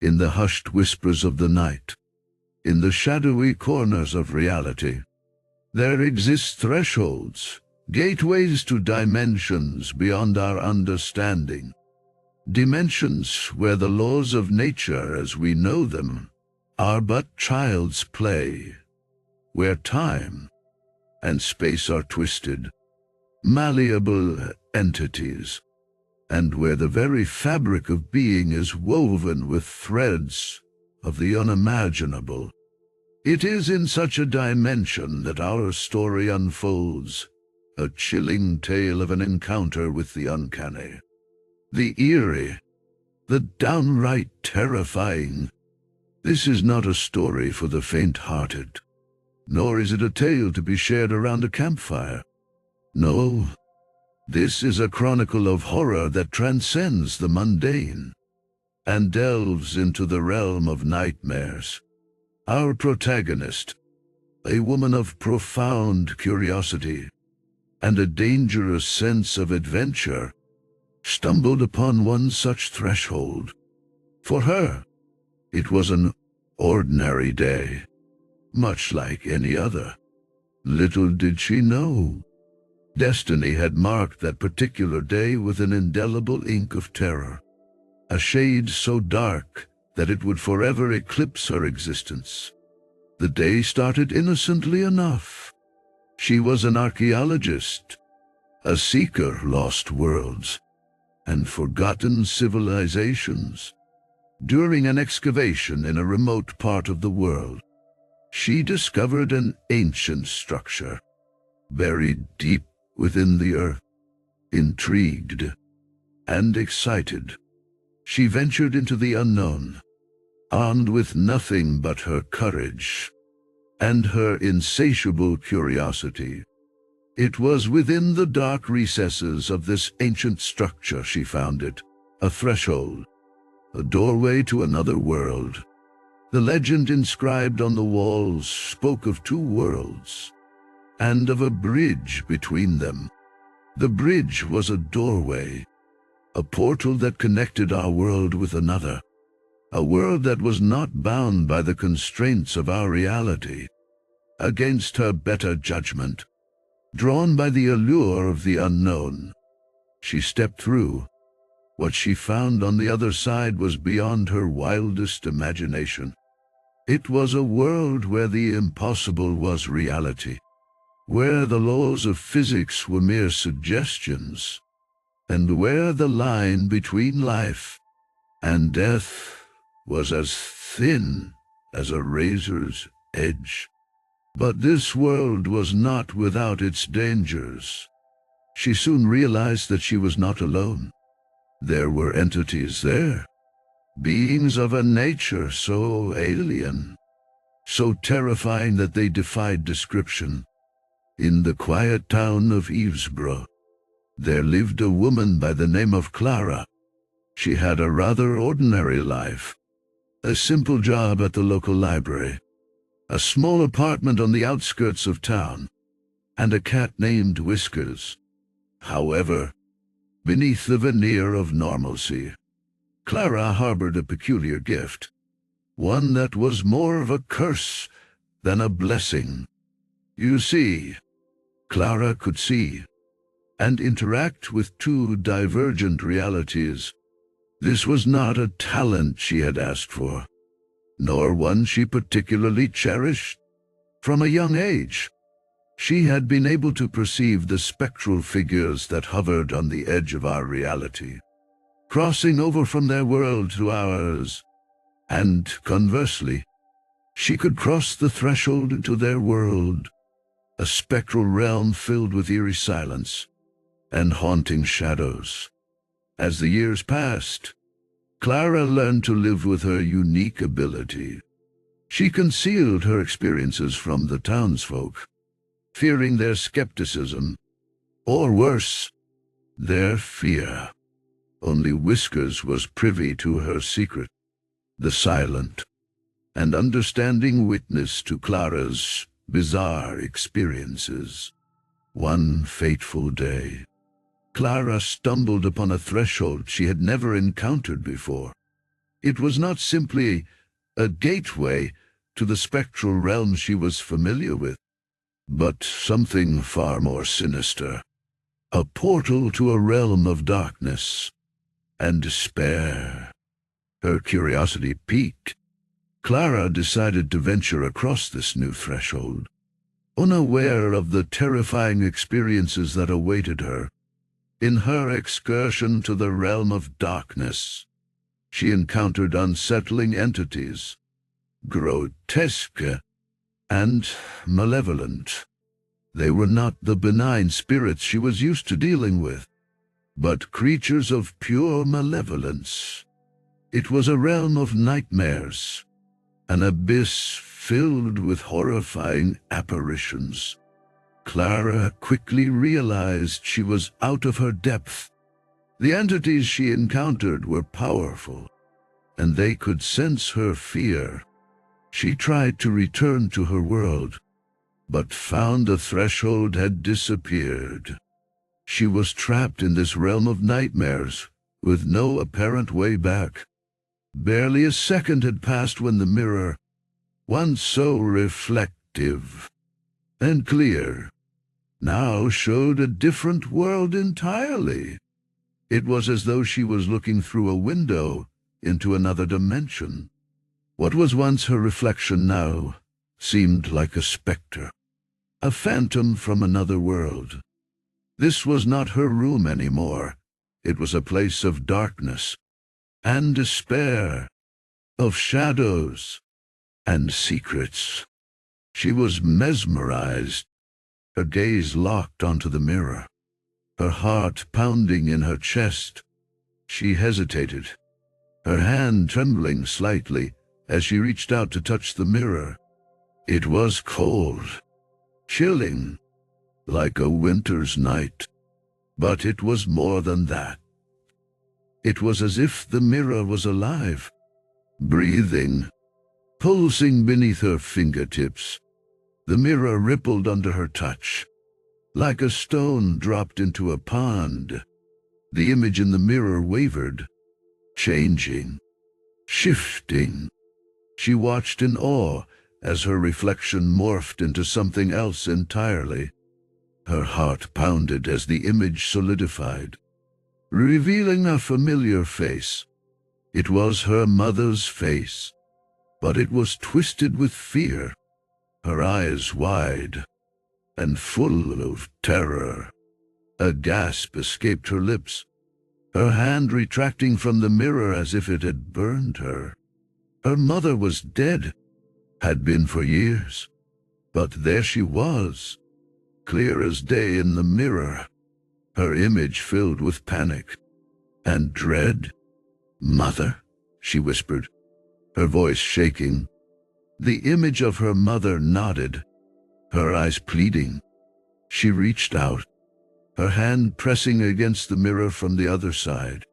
in the hushed whispers of the night, in the shadowy corners of reality, there exist thresholds, gateways to dimensions beyond our understanding, dimensions where the laws of nature as we know them are but child's play, where time and space are twisted, malleable entities, and where the very fabric of being is woven with threads of the unimaginable. It is in such a dimension that our story unfolds, a chilling tale of an encounter with the uncanny, the eerie, the downright terrifying. This is not a story for the faint-hearted, nor is it a tale to be shared around a campfire. No, this is a chronicle of horror that transcends the mundane and delves into the realm of nightmares. Our protagonist, a woman of profound curiosity and a dangerous sense of adventure, stumbled upon one such threshold. For her, it was an ordinary day, much like any other. Little did she know, destiny had marked that particular day with an indelible ink of terror, a shade so dark that it would forever eclipse her existence. The day started innocently enough. She was an archaeologist, a seeker of lost worlds and forgotten civilizations. During an excavation in a remote part of the world, she discovered an ancient structure buried deep within the earth. Intrigued and excited, she ventured into the unknown, armed with nothing but her courage and her insatiable curiosity. It was within the dark recesses of this ancient structure she found it, a threshold, a doorway to another world. The legend inscribed on the walls spoke of two worlds, and of a bridge between them. The bridge was a doorway, a portal that connected our world with another, a world that was not bound by the constraints of our reality. Against her better judgment, drawn by the allure of the unknown, she stepped through. What she found on the other side was beyond her wildest imagination. It was a world where the impossible was reality, where the laws of physics were mere suggestions, and where the line between life and death was as thin as a razor's edge. But this world was not without its dangers. She soon realized that she was not alone. There were entities there, beings of a nature so alien, so terrifying that they defied description. In the quiet town of Evesborough, there lived a woman by the name of Clara. She had a rather ordinary life, a simple job at the local library, a small apartment on the outskirts of town, and a cat named Whiskers. However, beneath the veneer of normalcy, Clara harbored a peculiar gift, one that was more of a curse than a blessing. You see, Clara could see and interact with two divergent realities. This was not a talent she had asked for, nor one she particularly cherished. From a young age, she had been able to perceive the spectral figures that hovered on the edge of our reality, crossing over from their world to ours, and conversely, she could cross the threshold into their world, a spectral realm filled with eerie silence and haunting shadows. As the years passed, Clara learned to live with her unique ability. She concealed her experiences from the townsfolk, fearing their skepticism, or worse, their fear. Only Whiskers was privy to her secret, the silent and understanding witness to Clara's bizarre experiences. One fateful day, Clara stumbled upon a threshold she had never encountered before. It was not simply a gateway to the spectral realm she was familiar with, but something far more sinister. A portal to a realm of darkness and despair. Her curiosity piqued. Clara decided to venture across this new threshold, unaware of the terrifying experiences that awaited her. In her excursion to the realm of darkness, she encountered unsettling entities, grotesque and malevolent. They were not the benign spirits she was used to dealing with, but creatures of pure malevolence. It was a realm of nightmares, an abyss filled with horrifying apparitions. Clara quickly realized she was out of her depth. The entities she encountered were powerful, and they could sense her fear. She tried to return to her world, but found the threshold had disappeared. She was trapped in this realm of nightmares, with no apparent way back. Barely a second had passed when the mirror, once so reflective and clear, now showed a different world entirely. It was as though she was looking through a window into another dimension. What was once her reflection now seemed like a specter, a phantom from another world. This was not her room anymore. It was a place of darkness and despair, of shadows and secrets. She was mesmerized, her gaze locked onto the mirror, her heart pounding in her chest. She hesitated, her hand trembling slightly as she reached out to touch the mirror. It was cold, chilling, like a winter's night. But it was more than that. It was as if the mirror was alive, breathing, pulsing beneath her fingertips. The mirror rippled under her touch, like a stone dropped into a pond. The image in the mirror wavered, changing, shifting. She watched in awe as her reflection morphed into something else entirely. Her heart pounded as the image solidified, revealing a familiar face. It was her mother's face, but it was twisted with fear, her eyes wide and full of terror. A gasp escaped her lips, her hand retracting from the mirror as if it had burned her. Her mother was dead, had been for years, but there she was, clear as day in the mirror, her image filled with panic and dread. "Mother," she whispered, her voice shaking. The image of her mother nodded, her eyes pleading. She reached out, her hand pressing against the mirror from the other side.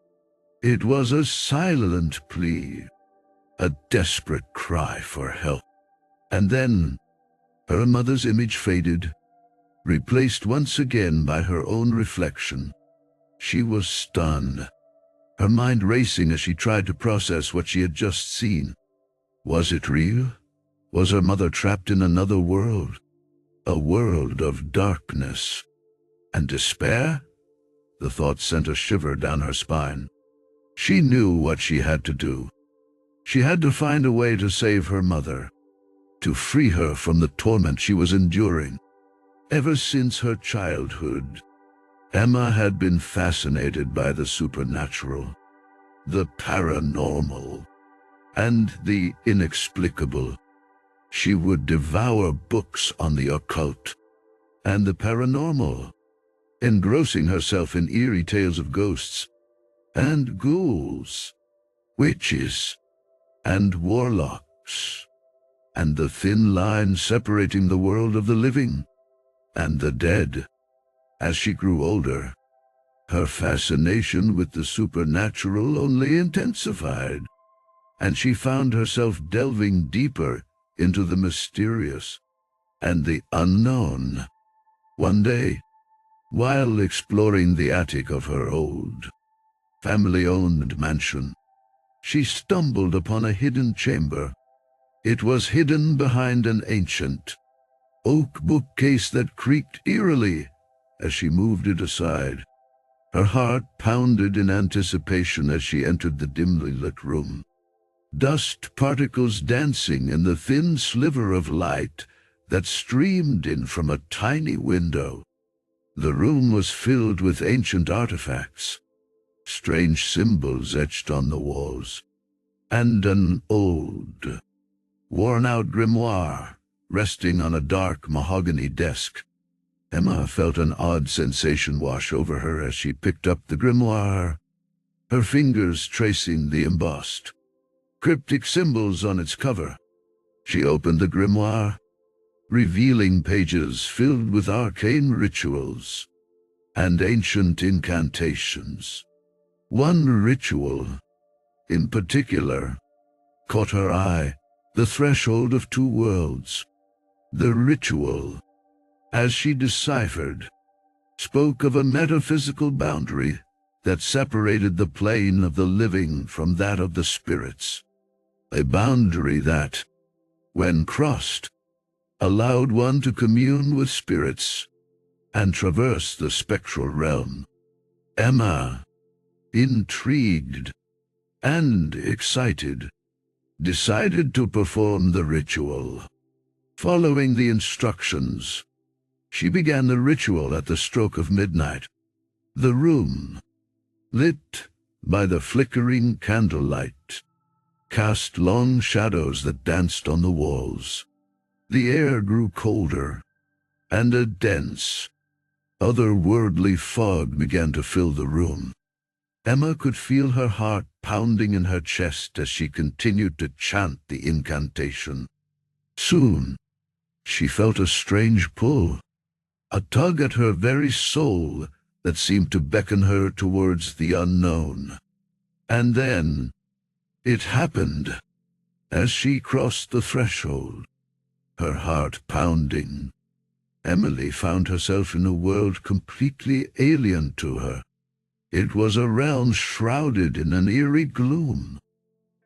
It was a silent plea, a desperate cry for help. And then her mother's image faded, replaced once again by her own reflection. She was stunned, her mind racing as she tried to process what she had just seen. Was it real? Was her mother trapped in another world? A world of darkness and despair? The thought sent a shiver down her spine. She knew what she had to do. She had to find a way to save her mother, to free her from the torment she was enduring. Ever since her childhood, Emma had been fascinated by the supernatural, the paranormal, and the inexplicable. She would devour books on the occult and the paranormal, engrossing herself in eerie tales of ghosts and ghouls, witches and warlocks, and the thin line separating the world of the living and the dead. As she grew older, her fascination with the supernatural only intensified, and she found herself delving deeper into the mysterious and the unknown. One day, while exploring the attic of her old, family-owned mansion, She stumbled upon a hidden chamber. It was hidden behind an ancient oak bookcase that creaked eerily as she moved it aside. Her heart pounded in anticipation as she entered the dimly lit room. Dust particles dancing in the thin sliver of light that streamed in from a tiny window. The room was filled with ancient artifacts, strange symbols etched on the walls, and an old, worn-out grimoire resting on a dark mahogany desk. Emma felt an odd sensation wash over her as she picked up the grimoire, her fingers tracing the embossed, cryptic symbols on its cover. She opened the grimoire, revealing pages filled with arcane rituals and ancient incantations. One ritual, in particular, caught her eye: the threshold of two worlds. The ritual, as she deciphered, spoke of a metaphysical boundary that separated the plane of the living from that of the spirits. A boundary that, when crossed, allowed one to commune with spirits and traverse the spectral realm. Emma, intrigued and excited, decided to perform the ritual. Following the instructions, she began the ritual at the stroke of midnight. The room, lit by the flickering candlelight, cast long shadows that danced on the walls. The air grew colder, and a dense, otherworldly fog began to fill the room. Emma could feel her heart pounding in her chest as she continued to chant the incantation. Soon, she felt a strange pull, a tug at her very soul that seemed to beckon her towards the unknown. And then, it happened. As she crossed the threshold, her heart pounding, Emily found herself in a world completely alien to her. It was a realm shrouded in an eerie gloom,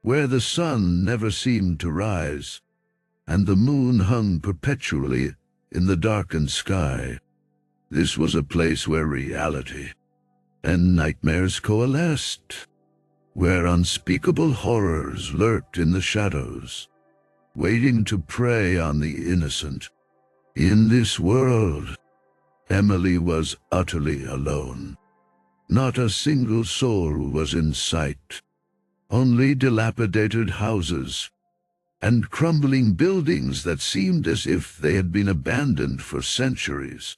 where the sun never seemed to rise, and the moon hung perpetually in the darkened sky. This was a place where reality and nightmares coalesced, where unspeakable horrors lurked in the shadows, waiting to prey on the innocent. In this world, Emily was utterly alone. Not a single soul was in sight, only dilapidated houses and crumbling buildings that seemed as if they had been abandoned for centuries.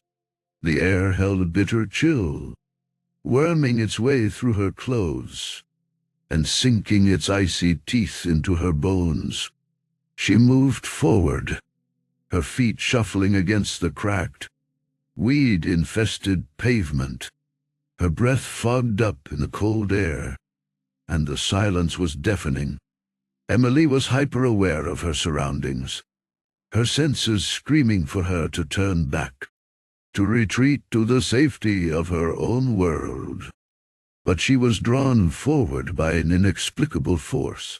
The air held a bitter chill, worming its way through her clothes and sinking its icy teeth into her bones. She moved forward, her feet shuffling against the cracked, weed-infested pavement. Her breath fogged up in the cold air, and the silence was deafening. Emily was hyper-aware of her surroundings, her senses screaming for her to turn back, to retreat to the safety of her own world. But she was drawn forward by an inexplicable force,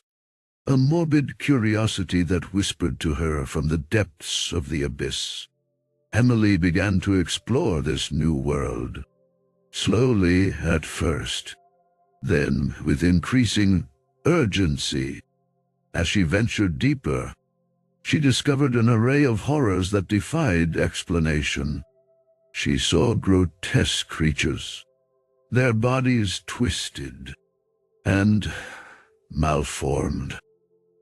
a morbid curiosity that whispered to her from the depths of the abyss. Emily began to explore this new world, slowly at first, then with increasing urgency. As she ventured deeper, she discovered an array of horrors that defied explanation. She saw grotesque creatures, their bodies twisted and malformed,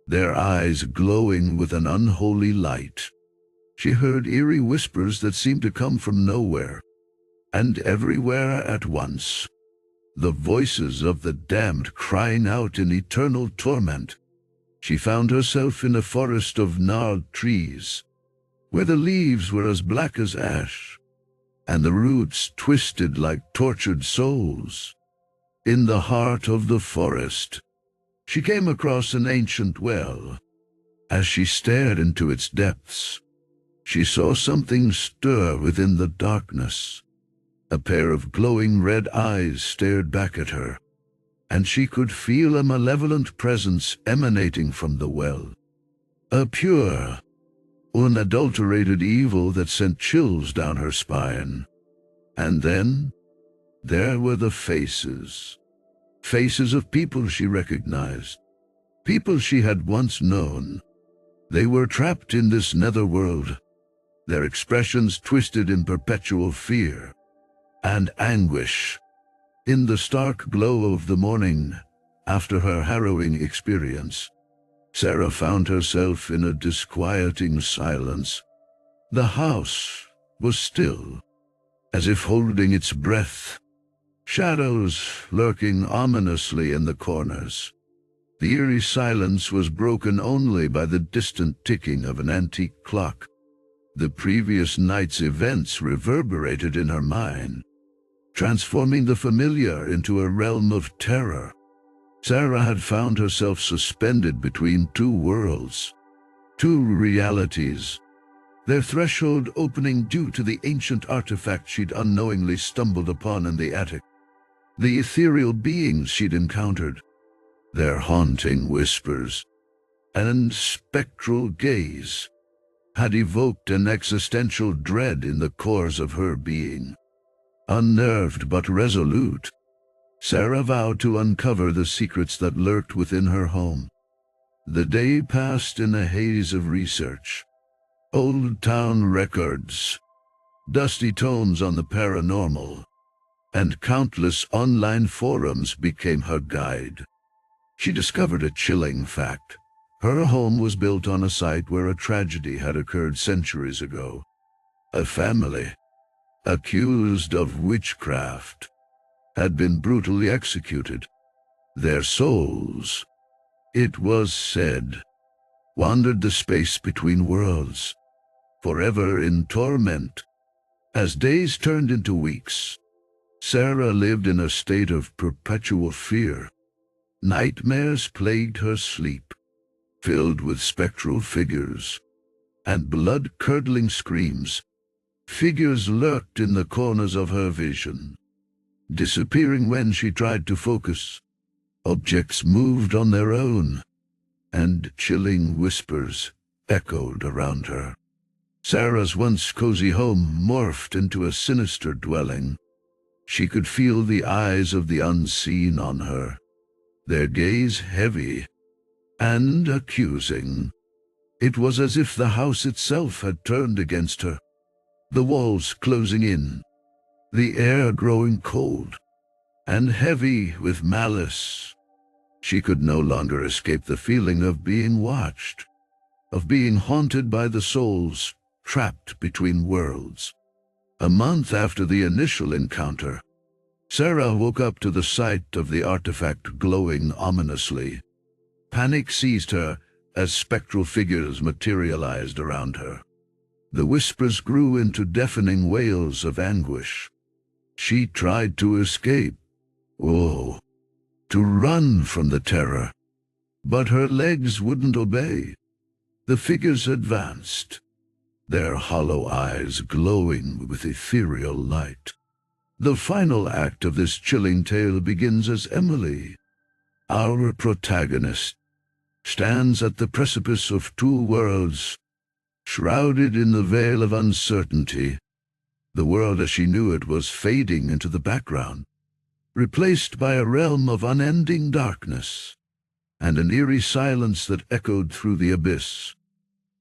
their eyes glowing with an unholy light. She heard eerie whispers that seemed to come from nowhere and everywhere at once, the voices of the damned crying out in eternal torment. She found herself in a forest of gnarled trees, where the leaves were as black as ash, and the roots twisted like tortured souls. In the heart of the forest, she came across an ancient well. As she stared into its depths, she saw something stir within the darkness. A pair of glowing red eyes stared back at her, and she could feel a malevolent presence emanating from the well. A pure, unadulterated evil that sent chills down her spine. And then, there were the faces. Faces of people she recognized. People she had once known. They were trapped in this netherworld, their expressions twisted in perpetual fear and anguish. In the stark glow of the morning, after her harrowing experience, Sarah found herself in a disquieting silence. The house was still, as if holding its breath, shadows lurking ominously in the corners. The eerie silence was broken only by the distant ticking of an antique clock. The previous night's events reverberated in her mind, transforming the familiar into a realm of terror. Sarah had found herself suspended between two worlds, two realities, their threshold opening due to the ancient artifact she'd unknowingly stumbled upon in the attic. The ethereal beings she'd encountered, their haunting whispers and spectral gaze, had evoked an existential dread in the cores of her being. Unnerved but resolute, Sarah vowed to uncover the secrets that lurked within her home. The day passed in a haze of research. Old town records, dusty tomes on the paranormal, and countless online forums became her guide. She discovered a chilling fact. Her home was built on a site where a tragedy had occurred centuries ago. A family, accused of witchcraft, had been brutally executed. Their souls, it was said, wandered the space between worlds, forever in torment. As days turned into weeks, Sarah lived in a state of perpetual fear. Nightmares plagued her sleep, filled with spectral figures and blood-curdling screams. Figures lurked in the corners of her vision, disappearing when she tried to focus. Objects moved on their own, and chilling whispers echoed around her. Sarah's once cozy home morphed into a sinister dwelling. She could feel the eyes of the unseen on her, their gaze heavy and accusing. It was as if the house itself had turned against her, the walls closing in, the air growing cold and heavy with malice. She could no longer escape the feeling of being watched, of being haunted by the souls trapped between worlds. A month after the initial encounter, Sarah woke up to the sight of the artifact glowing ominously. Panic seized her as spectral figures materialized around her. The whispers grew into deafening wails of anguish. She tried to escape, to run from the terror, but her legs wouldn't obey. The figures advanced, their hollow eyes glowing with ethereal light. The final act of this chilling tale begins as Emily, our protagonist, stands at the precipice of two worlds, shrouded in the veil of uncertainty. The world as she knew it was fading into the background, replaced by a realm of unending darkness and an eerie silence that echoed through the abyss.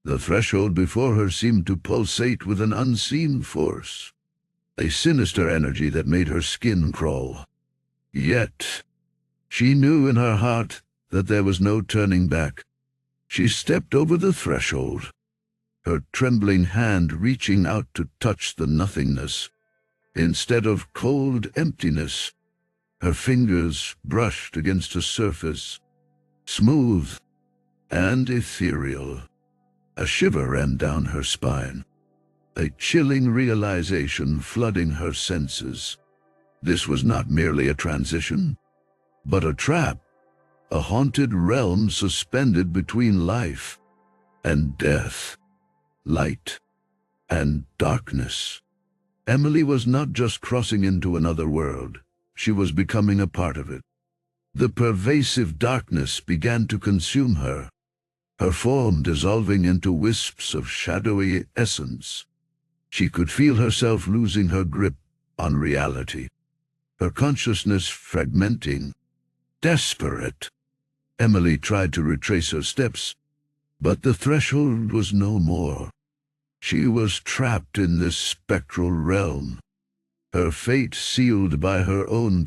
The threshold before her seemed to pulsate with an unseen force, a sinister energy that made her skin crawl. Yet, she knew in her heart that there was no turning back. She stepped over the threshold, her trembling hand reaching out to touch the nothingness. Instead of cold emptiness, her fingers brushed against a surface, smooth and ethereal. A shiver ran down her spine, a chilling realization flooding her senses. This was not merely a transition, but a trap, a haunted realm suspended between life and death, light and darkness. Emily was not just crossing into another world, she was becoming a part of it. The pervasive darkness began to consume her, her form dissolving into wisps of shadowy essence. She could feel herself losing her grip on reality, her consciousness fragmenting. Desperate, Emily tried to retrace her steps, but the threshold was no more. She was trapped in this spectral realm, her fate sealed by her own